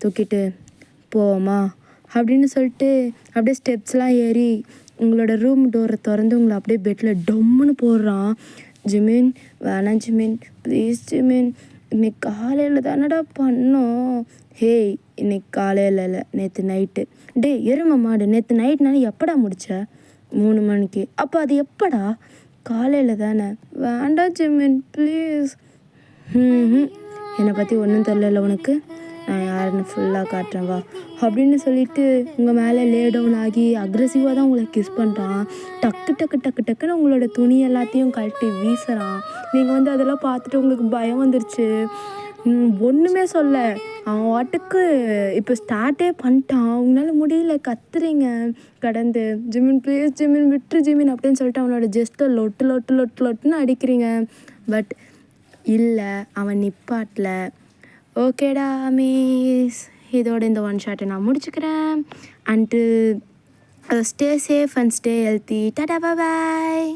தூக்கிட்டு போவோமா அப்படின்னு சொல்லிட்டு அப்படியே ஸ்டெப்ஸ்லாம் ஏறி உங்களோட ரூம் டோரை திறந்து உங்களை அப்படியே பெட்டில் டொம்முன்னு போடுறான். ஜிமின் வேணாம் ஜிமின், ப்ளீஸ் ஜிமின், இன்னைக்கு காலையில் தானடா பண்ணோம். ஹேய், இன்னைக்கு காலையில் இல்லை, நேற்று நைட்டு. டே எருமை மாடு, நேற்று நைட்னால எப்படா முடிச்ச? 3 மணிக்கு. அப்போ அது எப்படா? காலையில் தானே. வேண்டாம் ஜிமின் ப்ளீஸ். என்னை பற்றி ஒன்றும் தெரியல உனக்கு, நான் யாருன்னு ஃபுல்லாக காட்டுறேன் வா அப்படின்னு சொல்லிட்டு உங்கள் மேலே லே டவுன் ஆகி அக்ரெசிவாக தான் உங்களை கிஸ் பண்ணுறான். டக்குன்னு உங்களோட துணி எல்லாத்தையும் கழட்டி வீசுகிறான். நீங்கள் வந்து அதெல்லாம் பார்த்துட்டு உங்களுக்கு பயம் வந்துருச்சு. ஒன்றுமே சொல்ல, அவன் வாட்டுக்கு இப்போ ஸ்டார்ட்டே பண்ணிட்டான். உங்களால் முடியல, கத்துறீங்க கடந்து. ஜிமின் ப்ளீஸ் ஜிமின், விட்டுரு ஜிமின் அப்படின்னு சொல்லிட்டு அவனோட ஜஸ்ட்டை லொட்டுன்னு அடிக்கிறீங்க. பட் இல்லை, அவன் நிப்பாட்டில். ஓகேடா மிஸ், இதோட இந்த 1 ஷாட்டை நான் முடிச்சுக்கிறேன். Until stay safe and stay healthy. Tata bye.